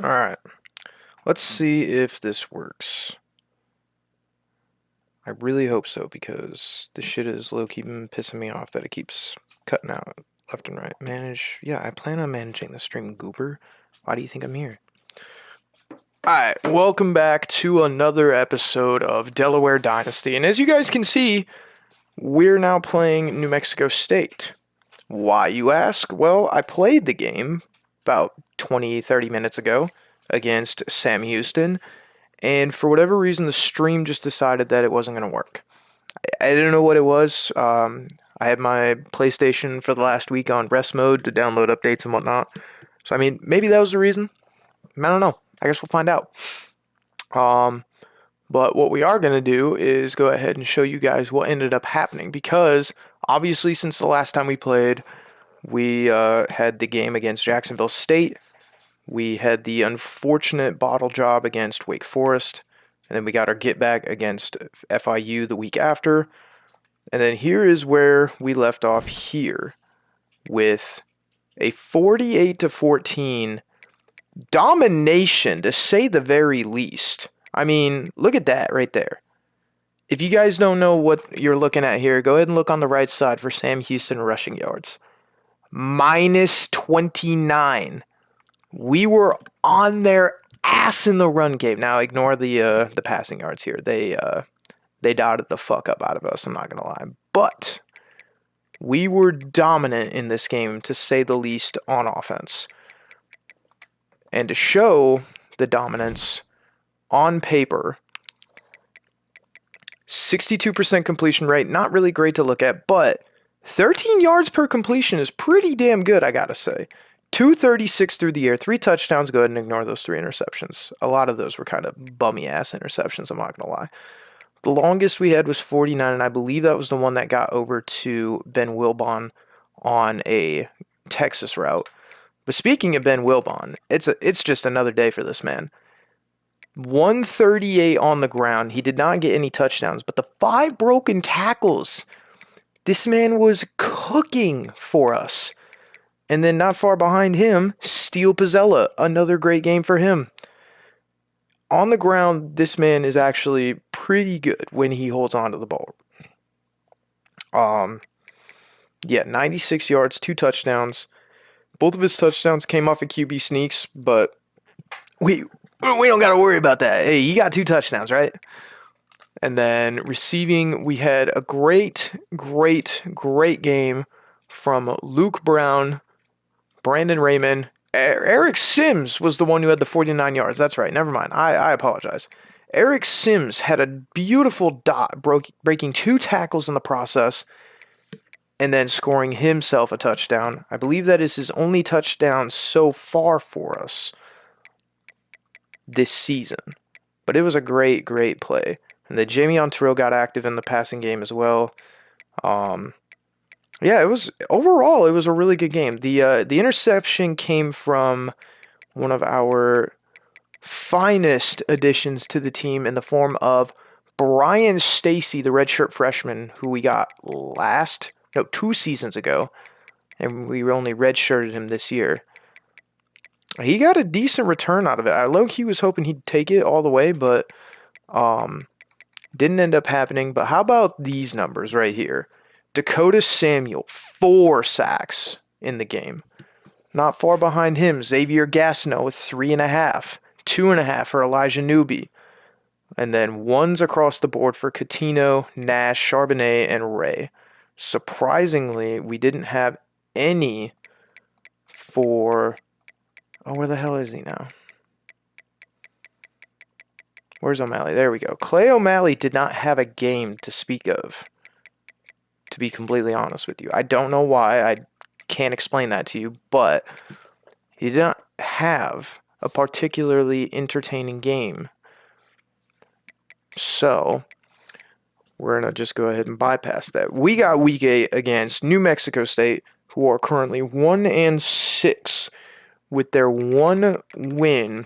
Alright, let's see if this works. I really hope so, because this shit is low-key been pissing me off that it keeps cutting out left and right. Manage. Yeah, I plan on managing the stream, goober. Why do you think I'm here? Alright, welcome back to another episode of Delaware Dynasty. And as you guys can see, we're now playing New Mexico State. Why, you ask? Well, I played the game about 20-30 minutes ago against Sam Houston, and for whatever reason, the stream just decided that it wasn't going to work. I didn't know what it was. I had my PlayStation for the last week on rest mode to download updates and whatnot. So, I mean, maybe that was the reason. I don't know. I guess we'll find out. Um, but what we are going to do is go ahead and show you guys what ended up happening, because obviously since the last time we played, we had the game against Jacksonville State. We had the unfortunate bottle job against Wake Forest. And then we got our get back against FIU the week after. And then here is where we left off here with a 48-14 domination, to say the very least. I mean, look at that right there. If you guys don't know what you're looking at here, go ahead and look on the right side for Sam Houston rushing yards. Minus 29. We were on their ass in the run game. Now ignore the passing yards here. They dotted the fuck up out of us, I'm not gonna lie. But we were dominant in this game, to say the least, on offense. And to show the dominance on paper, 62% completion rate, not really great to look at, but 13 yards per completion is pretty damn good, I gotta say. 236 through the air, 3 touchdowns. Go ahead and ignore those 3 interceptions. A lot of those were kind of bummy ass interceptions, I'm not gonna lie. The longest we had was 49, and I believe that was the one that got over to Ben Wilbon on a Texas route. But speaking of Ben Wilbon, it's just another day for this man. 138 on the ground. He did not get any touchdowns, but the 5 broken tackles. This man was cooking for us. And then not far behind him, Steel Pizzella. Another great game for him. On the ground, this man is actually pretty good when he holds on to the ball. Yeah, 96 yards, 2 touchdowns. Both of his touchdowns came off of QB sneaks, but we don't got to worry about that. Hey, he got 2 touchdowns, right? And then receiving, we had a great game from Luke Brown, Brandon Raymond. Eric Sims was the one who had the 49 yards. That's right. Never mind. I apologize. Eric Sims had a beautiful dot, breaking 2 tackles in the process, and then scoring himself a touchdown. I believe that is his only touchdown so far for us this season. But it was a great play. And the Jamie Terrell got active in the passing game as well. Yeah, it was overall it was a really good game. The interception came from one of our finest additions to the team in the form of Brian Stacy, the redshirt freshman who we got 2 seasons ago, and we only redshirted him this year. He got a decent return out of it. I low-key was hoping he'd take it all the way, but didn't end up happening. But how about these numbers right here? Dakota Samuel, 4 sacks in the game. Not far behind him, Xavier Gassino with 3.5. 2.5 for Elijah Newby. And then 1s across the board for Coutinho, Nash, Charbonnet, and Ray. Surprisingly, we didn't have any for... Oh, where the hell is he now? Where's O'Malley? There we go. Clay O'Malley did not have a game to speak of, to be completely honest with you. I don't know why. I can't explain that to you, but he did not have a particularly entertaining game. So, we're going to just go ahead and bypass that. We got week 8 against New Mexico State, who are currently 1-6, with their 1 win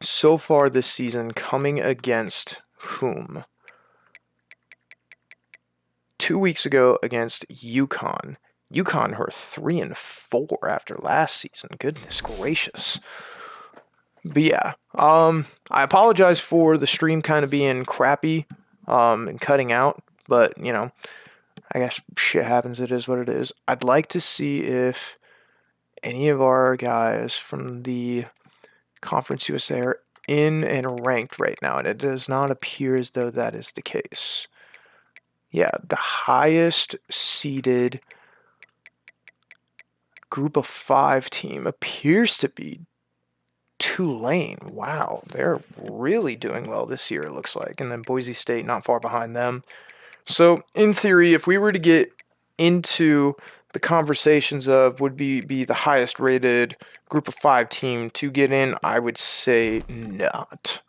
so far this season coming against whom? 2 weeks ago against UConn. UConn, who are 3-4 after last season. Goodness gracious. But yeah, I apologize for the stream kind of being crappy, and cutting out, but I guess shit happens. It is what it is. I'd like to see if any of our guys from the Conference USA are in and ranked right now, and it does not appear as though that is the case. Yeah, the highest seeded group of 5 team appears to be Tulane. Wow, they're really doing well this year, it looks like. And then Boise State not far behind them. So, in theory, if we were to get into the conversations of would be the highest rated group of 5 team to get in, I would say not.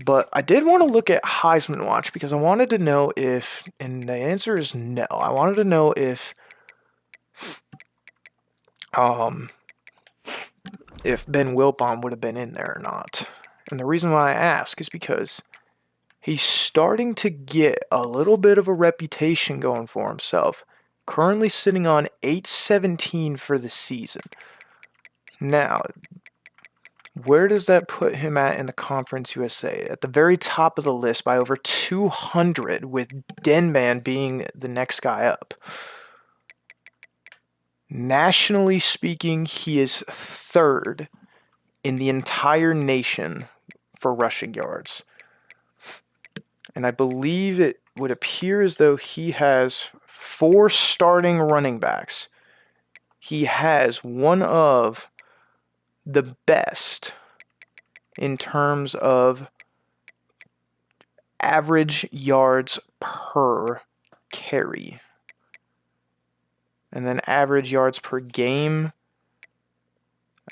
But I did want to look at Heisman Watch because I wanted to know if, and the answer is no. I wanted to know um, if Ben Wilpon would have been in there or not. And the reason why I ask is because he's starting to get a little bit of a reputation going for himself. Currently sitting on 817 for the season. Now, where does that put him at in the Conference USA? At the very top of the list by over 200, with Denman being the next guy up. Nationally speaking, he is third in the entire nation for rushing yards. And I believe it would appear as though he has 4 starting running backs. He has one of the best in terms of average yards per carry. And then average yards per game.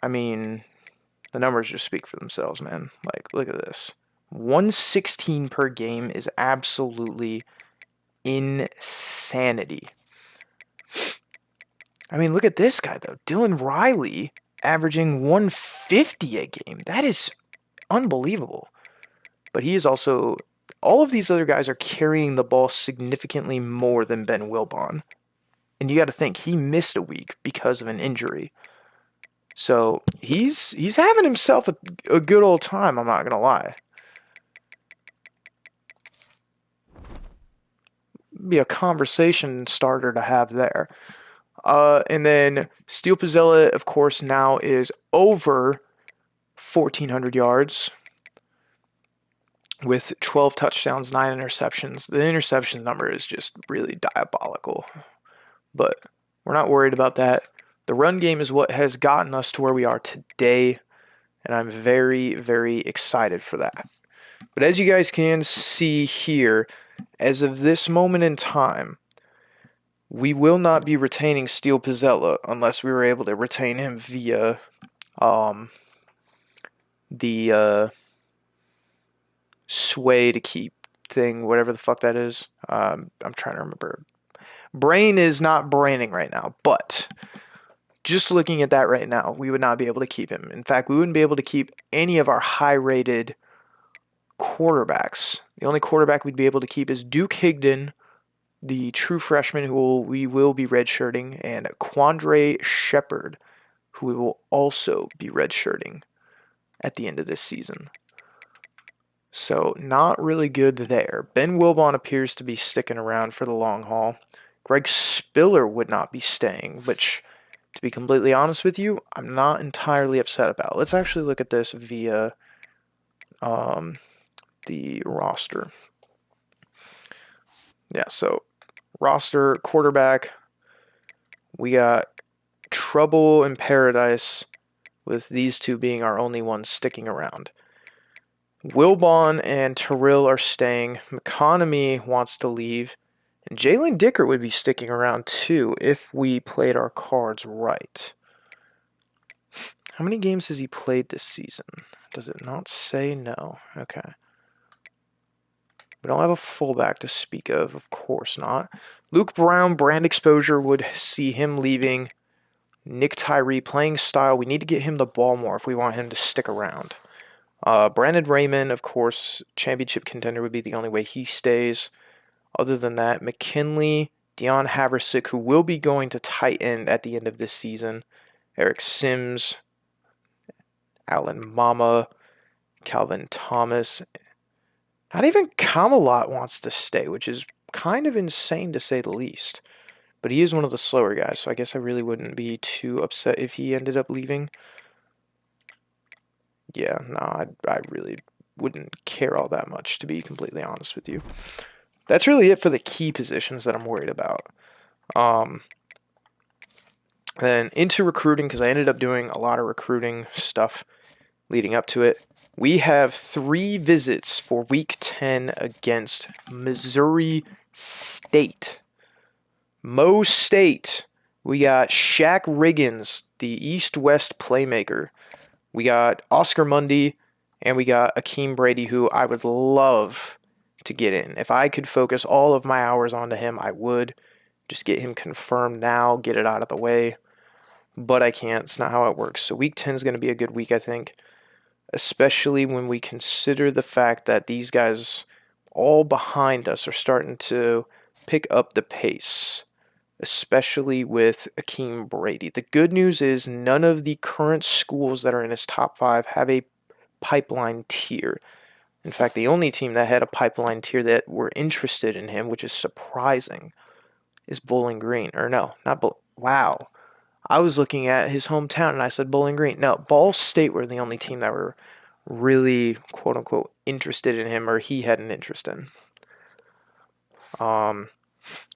I mean, the numbers just speak for themselves, man. Like, look at this. 116 per game is absolutely insanity. I mean, look at this guy, though. Dylan Riley averaging 150 a game. That is unbelievable. But he is also... all of these other guys are carrying the ball significantly more than Ben Wilbon. And you got to think, he missed a week because of an injury. So he's having himself a good old time, I'm not going to lie. Be a conversation starter to have there. And then Steel Pizzella, of course, now is over 1,400 yards with 12 touchdowns, 9 interceptions. The interception number is just really diabolical. But we're not worried about that. The run game is what has gotten us to where we are today, and I'm very, very excited for that. But as you guys can see here, as of this moment in time, we will not be retaining Steel Pizzella unless we were able to retain him via the sway to keep thing, whatever the fuck that is. I'm trying to remember. Brain is not braining right now, but just looking at that right now, we would not be able to keep him. In fact, we wouldn't be able to keep any of our high-rated quarterbacks. The only quarterback we'd be able to keep is Duke Higdon, the true freshman who we will be redshirting, and Quandre Shepard, who we will also be redshirting at the end of this season. So not really good there. Ben Wilbon appears to be sticking around for the long haul. Greg Spiller would not be staying, which, to be completely honest with you, I'm not entirely upset about. Let's actually look at this via the roster. Yeah, so roster, quarterback, we got trouble in paradise with these two being our only ones sticking around. Wilbon and Terrell are staying. McConomy wants to leave. And Jalen Dicker would be sticking around too if we played our cards right. How many games has he played this season? Does it not say? No. Okay. We don't have a fullback to speak of course not. Luke Brown, brand exposure would see him leaving. Nick Tyree, playing style. We need to get him the ball more if we want him to stick around. Brandon Raymond, of course, championship contender would be the only way he stays. Other than that, McKinley, Deion Haversick, who will be going to tight end at the end of this season, Eric Sims, Alan Mama, Calvin Thomas. Not even Camelot wants to stay, which is kind of insane to say the least. But he is one of the slower guys, so I guess I really wouldn't be too upset if he ended up leaving. Yeah, no, I really wouldn't care all that much, to be completely honest with you. That's really it for the key positions that I'm worried about. Then into recruiting, because I ended up doing a lot of recruiting stuff leading up to it. We have 3 visits for Week 10 against Missouri State. Mo State. We got Shaq Riggins, the East-West playmaker. We got Oscar Mundy, and we got Akeem Brady, who I would love to get in. If I could focus all of my hours onto him, I would. Just get him confirmed now, get it out of the way. But I can't. It's not how it works. So Week 10 is going to be a good week, I think. Especially when we consider the fact that these guys all behind us are starting to pick up the pace. Especially with Akeem Brady. The good news is none of the current schools that are in his top 5 have a pipeline tier. In fact, the only team that had a pipeline tier that were interested in him, which is surprising, is Bowling Green. Or no, not wow. I was looking at his hometown and I said Bowling Green. No, Ball State were the only team that were really, quote unquote, interested in him, or he had an interest in.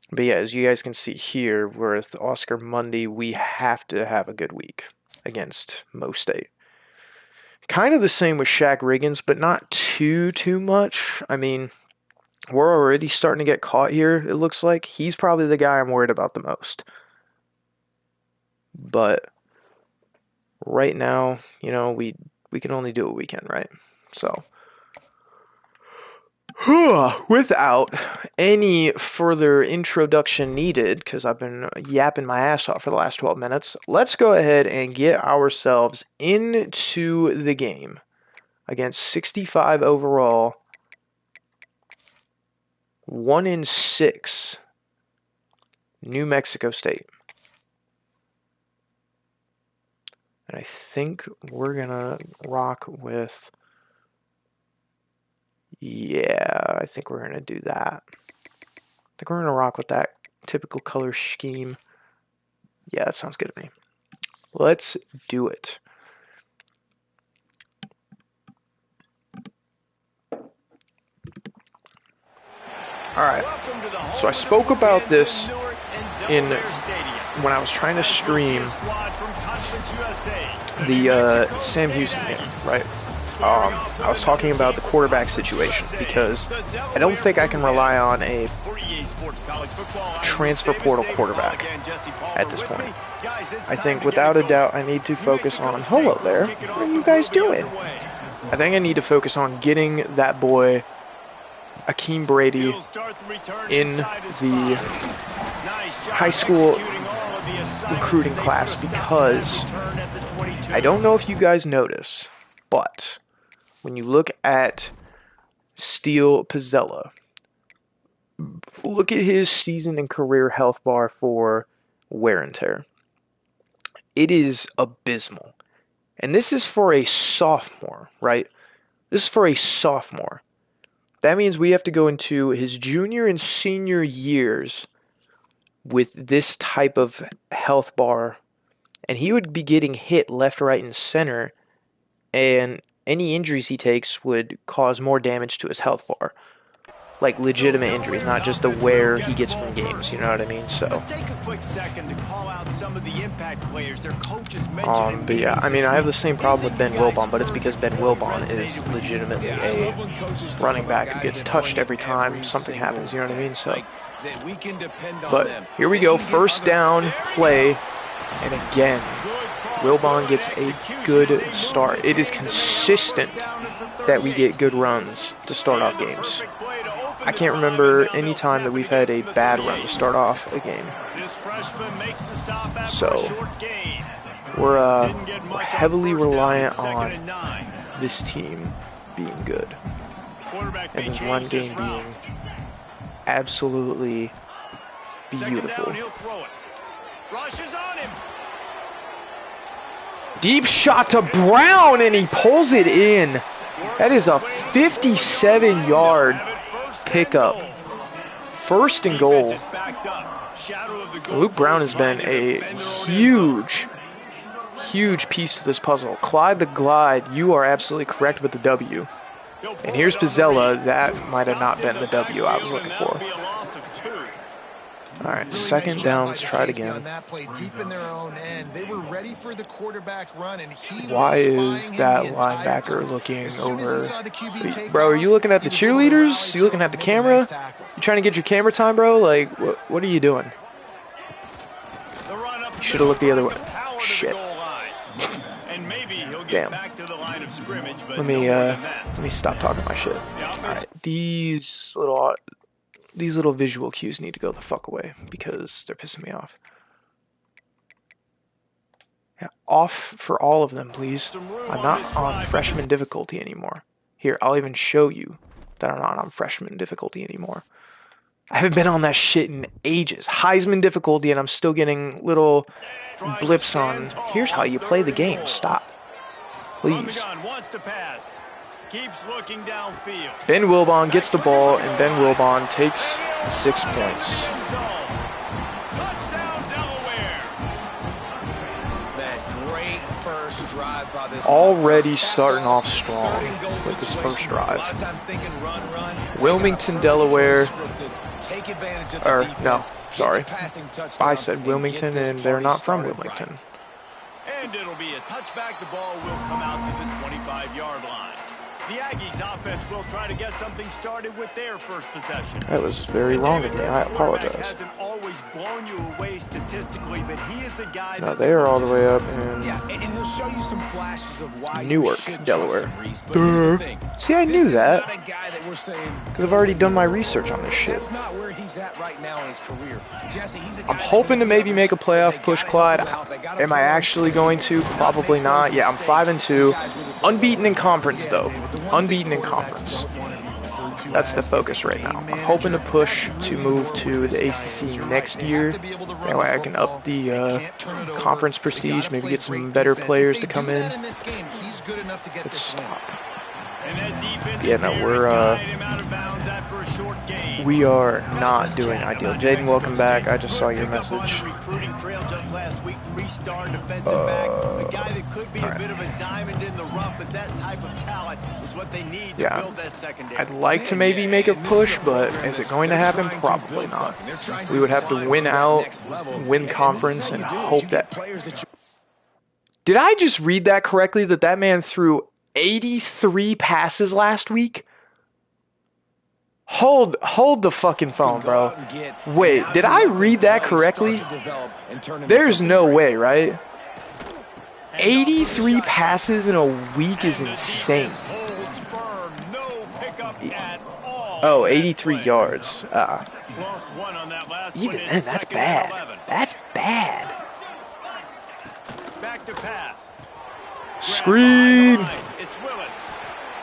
But yeah, as you guys can see here, with Oscar Mundy, we have to have a good week against Mo State. Kind of the same with Shaq Riggins, but not too much. I mean, we're already starting to get caught here, it looks like. He's probably the guy I'm worried about the most. But right now, you know, we can only do what we can, right? So without any further introduction needed, because I've been yapping my ass off for the last 12 minutes, let's go ahead and get ourselves into the game against 65 overall, 1-6, New Mexico State. And I think we're going to rock with... Yeah, I think we're going to do that. I think we're going to rock with that typical color scheme. Yeah, that sounds good to me. Let's do it. Alright, so I spoke about this when I was trying to stream the Sam Houston game, right? I was talking about the quarterback situation because I don't think I can rely on a transfer portal quarterback at this point. I think without a doubt I need to focus on, hello there, what are you guys doing? I think I need to focus on getting that boy Akeem Brady in the high school recruiting class because I don't know if you guys notice, but when you look at Steele Pizzella, look at his season and career health bar for wear and tear. It is abysmal. And this is for a sophomore, right? This is for a sophomore. That means we have to go into his junior and senior years with this type of health bar. And he would be getting hit left, right, and center. And any injuries he takes would cause more damage to his health bar. Like legitimate injuries, not just the wear he gets from games, you know what I mean? So let's take a quick second to call out some of the impact players their coaches mentioned. But yeah, I mean, I have the same problem with Ben Wilbon, but it's because Ben Wilbon is legitimately a running back who gets touched every time something happens, you know what I mean? So, but here we go, first down play, and again, Wilbon gets a good start. It is consistent that we get good runs to start off games. I can't remember any time that we've had a bad run to start off a game. So we're heavily reliant on this team being good and this run game being absolutely beautiful. Deep shot to Brown, and he pulls it in. That is a 57-yard pickup. First and goal. Luke Brown has been a huge piece to this puzzle. Clyde the Glide, you are absolutely correct with the W. And here's Pizzella. That might have not been the W I was looking for. All right, second down. Let's try it again. Why is that linebacker looking over? Bro, are you looking at the cheerleaders? You looking at the camera? You trying to get your camera time, bro? Like, what are you doing? You should have looked the other way. Shit. Damn. Let me stop talking my shit. All right, these little visual cues need to go the fuck away because they're pissing me off. Yeah, off for all of them, please. I'm not on freshman difficulty anymore. Here, I'll even show you that I'm not on freshman difficulty anymore. I haven't been on that shit in ages. Heisman difficulty, and I'm still getting little blips on, here's how you play the game. Stop. Please. Ben Wilbon gets the ball, and Ben Wilbon takes 6 points. Touchdown, Delaware. That great first drive by this already starting off strong with this first drive. Wilmington, Delaware. Or, no, sorry. I said Wilmington, and they're not from Wilmington. And it'll be a touchback. The ball will come out to the 25-yard line. The Aggies offense will try to get something started with their first possession. That was very wrong of me. I apologize. Hasn't always blown you away statistically, but he is a guy. Now they are all the way up in and he'll show you some flashes of why Newark, Delaware. See, I knew that because I've already done my research on this shit. That's not where he's at right now in his career. Jesse, he's a guy I'm hoping to maybe make a playoff push, Clyde. Am I actually going to? Probably not. Yeah, I'm 5-2, unbeaten in conference though. Unbeaten in conference. That's the focus right now. I'm hoping to push to move to the ACC next year. That way I can up the conference prestige, maybe get some better players to come in. Let's stop. Yeah, no, we are not doing ideal. Jaden, welcome back. I just saw your message. Yeah, I'd like to maybe make a push, but is it going to happen? Probably not. We would have to win out, win conference, and hope that... Did I just read that correctly, that man threw 83 passes last week? Hold the fucking phone, bro. Wait, did I read that correctly? There's no way, right? 83 passes in a week is insane. Oh, 83 yards. Even then, that's bad. That's bad. Back to pass. Screen.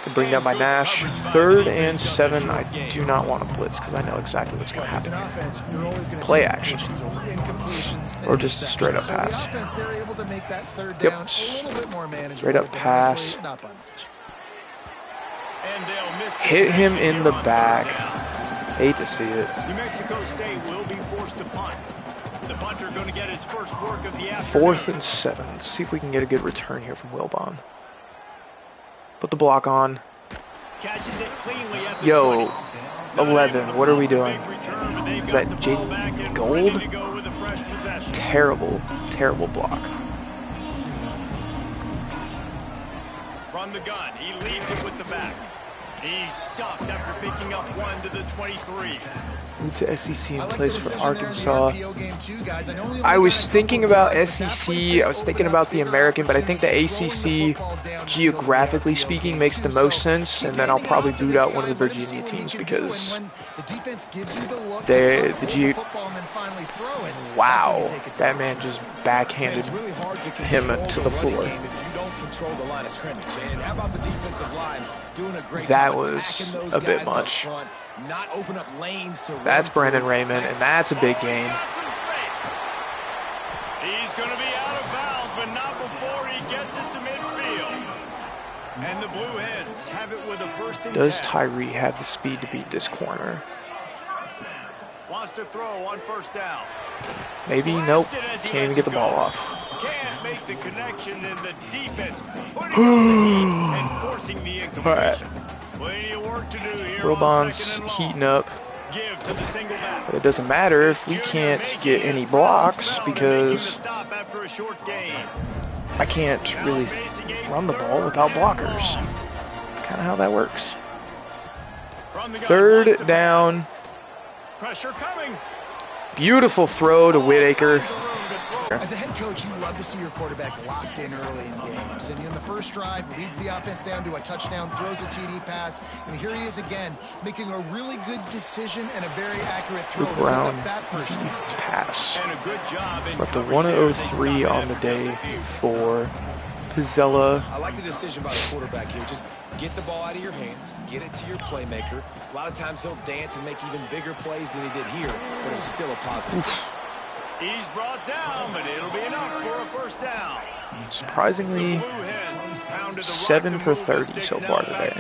Can bring down by Nash. 3rd and 7. I do not want to blitz because I know exactly what's going to happen. Play action. Or just a straight up pass. Yep. Straight up pass. Hit him in the back. Hate to see it. New Mexico State will be forced to punt. The punter going to get his first work of the afternoon. 4th and 7. Let's see if we can get a good return here from Wilbon. Put the block on. Yo, 11. What are we doing? Is that Jaden Gold? Terrible, terrible block. From the gun, he leaves it with the back. He's stuffed after picking up 1 to the 23. Moved to SEC and plays for Arkansas. I was thinking about SEC, I was thinking about the American, but I think the ACC, geographically speaking, makes the most sense, and then I'll probably boot out one of the Virginia teams because wow, that man just backhanded him to the floor. That was a bit much. That's Brandon Raymond, and that's a big game. He's going to be out of bounds, but but not before he gets it to midfield. And the Blue Hens have it with a first and 10. Does Tyree have the speed to beat this corner? Wants to throw on first down. Maybe. Nope. Can't even get the ball off. Can't make the connection in the defense. Putting on the heat and forcing the incompletion. Plenty of work to do here. Wilbon's heating up. Give to the single back. But it doesn't matter if we can't get any blocks because I can't really run the ball without blockers. Kind of how that works. Third down. Pressure coming. Beautiful throw to Whitaker. As a head coach, you love to see your quarterback locked in early in games. And in the first drive, leads the offense down to a touchdown, throws a TD pass, and here he is again, making a really good decision and a very accurate throw. Brown pass. And a good job. We're up to 103 on the day for Pizzella. I like the decision by the quarterback here. Just get the ball out of your hands, get it to your playmaker. A lot of times he'll dance and make even bigger plays than he did here, but it was still a positive. He's brought down, but it'll be enough for a first down. Surprisingly, 7 for 30 so far today.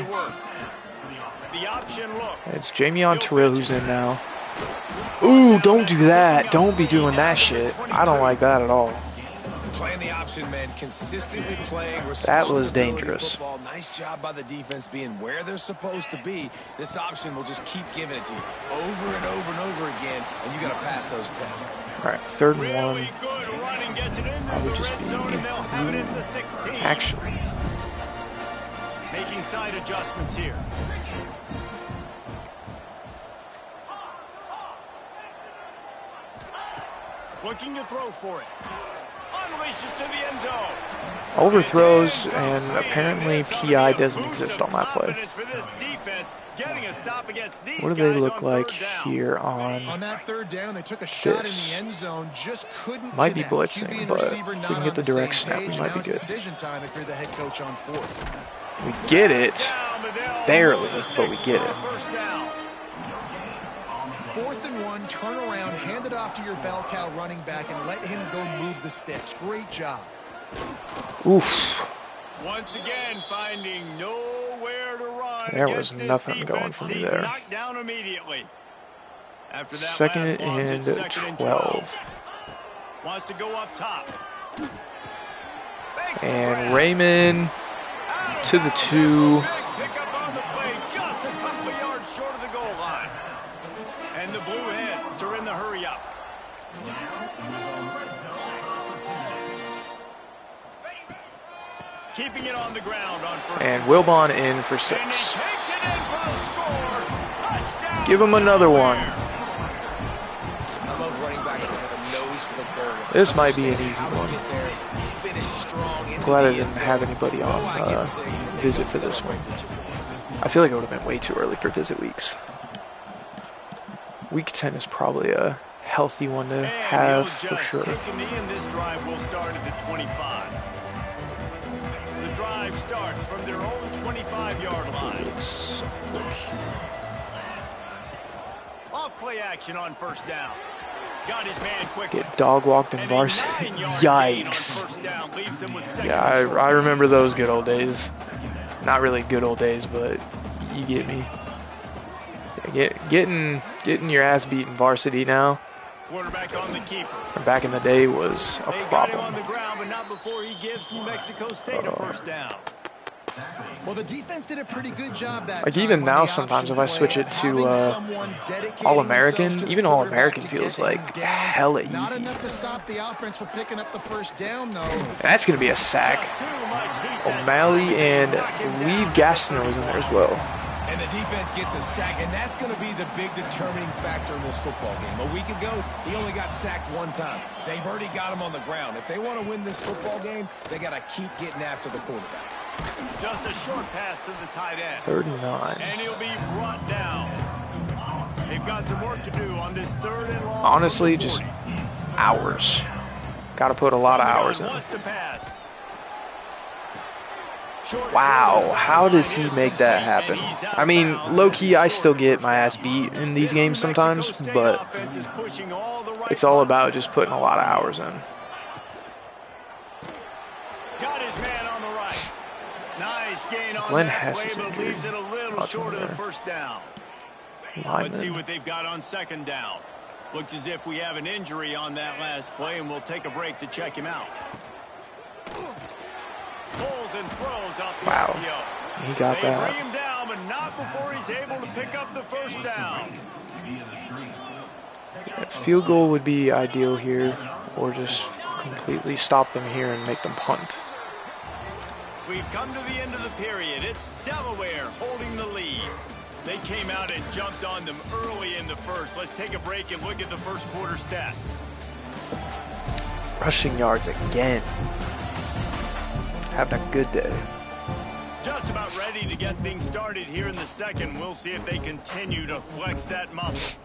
It's Jamion Terrell who's in now. Ooh, don't do that. Don't be doing that shit. I don't like that at all. Playing the option, man, consistently playing. That was dangerous. Football. Nice job by the defense being where they're supposed to be. This option will just keep giving it to you over and over and over again, and you got to pass those tests. All right, 3rd and 1. I would just be actually making side adjustments here. Looking to throw for it. Unleashes to the end zone. Overthrows, and apparently PI doesn't exist on that play. What do they look like here on that 3rd down? They took a shot in the end zone, just couldn't might be connect. blitzing, but if we can get the direct snap, we might be good. Decision time if you're the head coach on 4th. We get it, barely, but we get it. 4th and 1, turn around, hand it off to your bell cow running back, and let him go move the sticks. Great job. Oof. Once again, finding nowhere to run. There was nothing going for me there. Knocked down immediately. After that 2nd and 12. Wants to go up top. And Raymond to the 2. Pick up on the play, just a couple of yards short of the goal line. And the Blue Hens are in the hurry up. Keeping it on the ground on 1st. And Wilbon in for 6. And he takes it in for a score. Touchdown. Give him another one. I love running backs that have a nose for the goal. This might be an easy one. Glad I didn't have anybody on visit for this one. I feel like it would have been way too early for visit weeks. Week 10 is probably a healthy one to have for sure. This drive will start at the 25. The drive starts from their own 25-yard line. Off play action on 1st down. Got his man quickly. Get dog walked in varsity. Yikes. Yeah, I remember those good old days. Not really good old days, but you get me. Getting your ass beat in varsity now. Quarterback on the keeper. Back in the day was a problem. On the ground, but not before he gives New Mexico State a 1st down. Well, the defense did a pretty good job that like even now, sometimes if I switch it to All-American, even All-American feels like hella easy. Not enough to stop the offense from picking up the 1st down, though. That's gonna be a sack. O'Malley and Lee Gastineau is in there as well. And the defense gets a sack, and that's going to be the big determining factor in this football game. A week ago, he only got sacked 1 time. They've already got him on the ground. If they want to win this football game, they got to keep getting after the quarterback. Just a short pass to the tight end. 39. And he'll be brought down. They've got some work to do on this 3rd and long. Honestly, just hours. Got to put a lot of hours in. Wow, how does he make that happen? I mean, low-key, I still get my ass beat in these games sometimes, but it's all about just putting a lot of hours in. got his man on the right. Nice gain on Glenn that Hess play, is but injured. leaves it a little Lots short of the there. first down. Let's see what they've got on second down. Looks as if we have an injury on that last play, and we'll take a break to check him out. Pulls and throws off the RPO. He got They that. bring him down, but not before he's able to pick up the first down. Field goal would be ideal here, or just completely stop them here and make them punt. We've come to the end of the period. It's Delaware holding the lead. They came out and jumped on them early in the first. Let's take a break and look at the first quarter stats. Rushing yards again. Having a good day. Just about ready to get things started here in the second. We'll see if they continue to flex that muscle.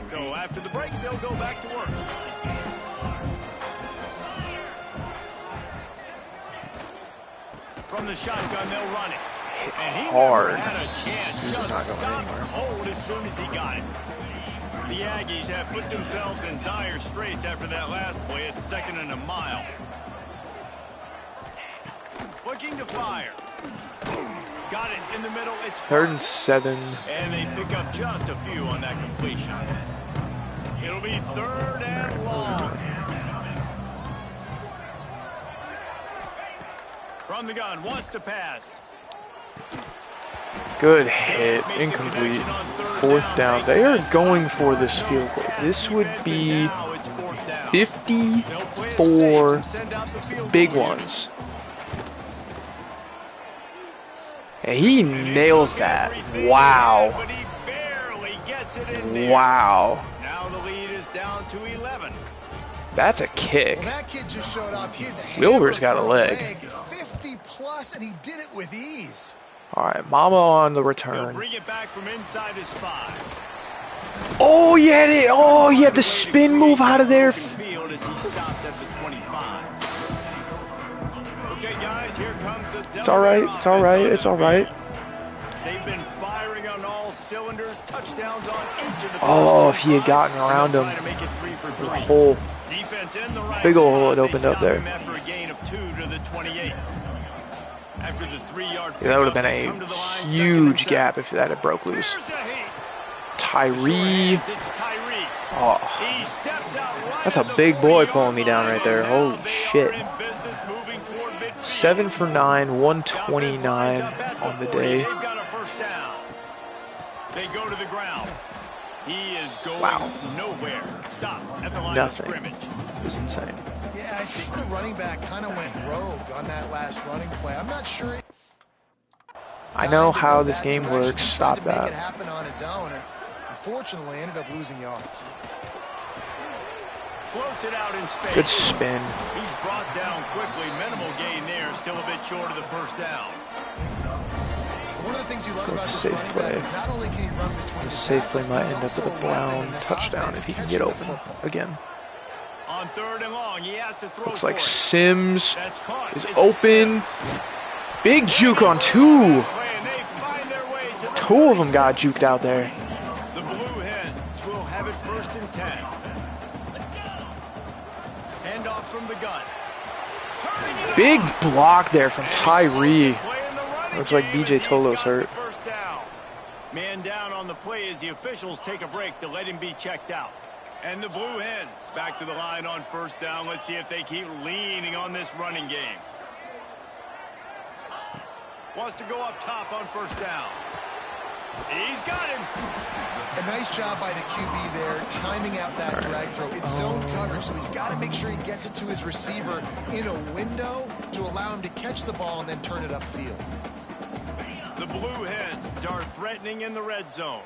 So after the break, they'll go back to work. From the shotgun, they'll run it. And he Hard. never had a chance. Just stopped cold as soon as he got it. The Aggies have put themselves in dire straits after that last play. It's 2nd and a mile. Looking to fire. Got it in the middle. It's 3rd and 7. And they pick up just a few on that completion. It'll be 3rd and long. From the gun, wants to pass. Good hit, incomplete. 4th down. They are going for this field goal. This would be 54 big ones. And he nails that. Wow. Wow. Now the lead is down to 11. That's a kick. Well, that kid just showed off his Wilbur's got a leg. 50 plus, and he did it with ease. All right, Mama on the He'll return. bring it back from inside his 5. Oh, yeah, oh, he had the spin move out of there. Field as he stopped at the 25. Okay, guys, here comes the It's all right. It's all right. It's all right. They've been firing on all cylinders. Touchdowns on each of the Oh, if he had gotten around him, the hole, big old hole had opened up there. After a gain of 2 to the 28. After the 3-yard Yeah, that would have been a huge gap if that had broke loose. Tyree. Oh, that's a big boy pulling me down right there. Holy shit. 7 for 9, 129 on the day. They go to the ground. He is going nowhere. Stop at the line Nothing. of scrimmage. It was insane. Yeah, I think the running back kind of went rogue on that last running play. I'm not sure. I know how this game works. He tried Stop to make it that. happen on his own, and unfortunately ended up losing yards. Floats it out in space. Good spin. He's brought down quickly. Minimal gain there. Still a bit short of the first down. One of the things you love about this safe running play. back is not only can he run between The the safe play tackles, might but he's end up with also a a weapon Brown in this touchdown offense, if he can catching get the open football. again. On 3rd and long, he has to throw. Looks for like it. Sims That's caught. is It's open. Sims. Big juke on 2. And they find their way to the 2 of them got juked out there. The Blue Hens will have it 1st and 10. Hand off from the gun. Turning it Big on. block there from Tyree. Play in the running Looks like game BJ as he's Tolo's got hurt. the first down. Man down on the play as the officials take a break to let him be checked out. And the Blue Hens back to the line on 1st down. Let's see if they keep leaning on this running game. Wants to go up top on 1st down. He's got him. A nice job by the QB there, timing out that drag throw. It's zone coverage, so he's got to make sure he gets it to his receiver in a window to allow him to catch the ball and then turn it upfield. The Blue Hens are threatening in the red zone.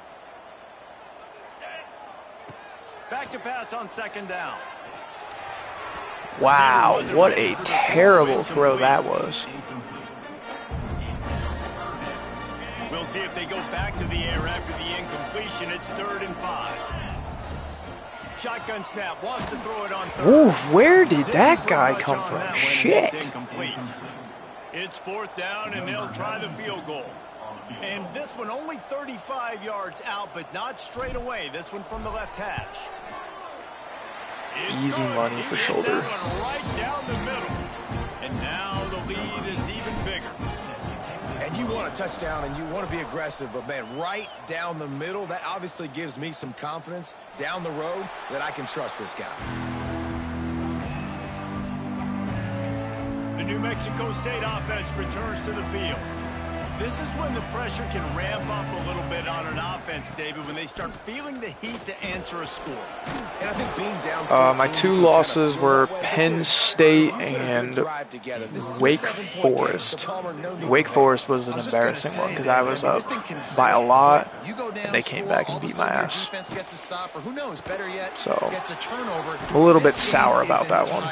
Back to pass on 2nd down. Wow, what a terrible throw that was. We'll see if they go back to the air after the incompletion. It's 3rd and 5. Shotgun snap. Wants to throw it on 3rd. Ooh, where did that Didn't guy throw much come on from? that one, and Shit. It's incomplete. It's 4th down, and they'll try the field goal. And this one only 35 yards out, but not straight away. This one from the left hash. It's Easy good. money He for hit shoulder. that one right down the middle. And now lead is even bigger. And you want a touchdown and you want to be aggressive, but man, right down the middle, that obviously gives me some confidence down the road that I can trust this guy. The New Mexico State offense returns to the field. This is when the pressure can ramp up a little bit on an offense, David, when they start feeling the heat to answer a score. And I think being down my 2 losses were Penn State and Wake Forest. Wake Forest was an embarrassing one because I was up by a lot, and they came back and beat my ass. So, I'm a little bit sour about that one.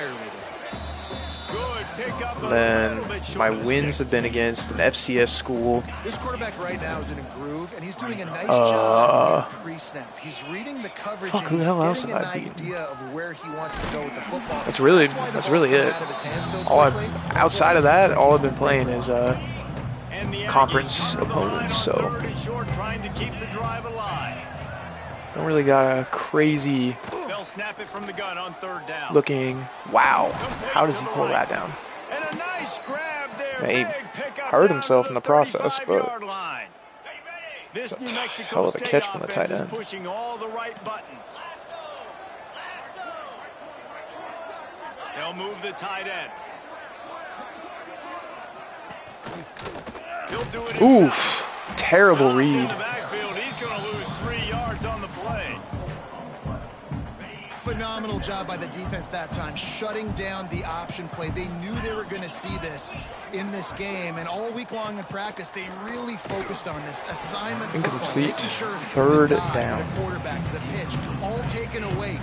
Then my wins have been against an FCS school. This quarterback right now is in a groove, and he's doing a nice job pre-snap. He's reading the coverage and he's getting an idea of where he wants to go with the football. That's really it. Outside of that, all I've been playing is conference opponents. So don't really got a crazy looking. Wow, how does he pull that down? And a nice grab there. He hurt himself in the process, but this New Mexico hell of a catch from the State tight end. offense is pushing all the right buttons. They'll move the tight end. He'll do it. Oof, terrible read. In the backfield, he's going to lose 3 yards on the play. Phenomenal job by the defense that time, shutting down the option play. They knew they were going to see this in this game, and all week long in practice, they really focused on this assignment football, Incomplete. making sure Third the dive, down. the quarterback, the pitch, all taken away.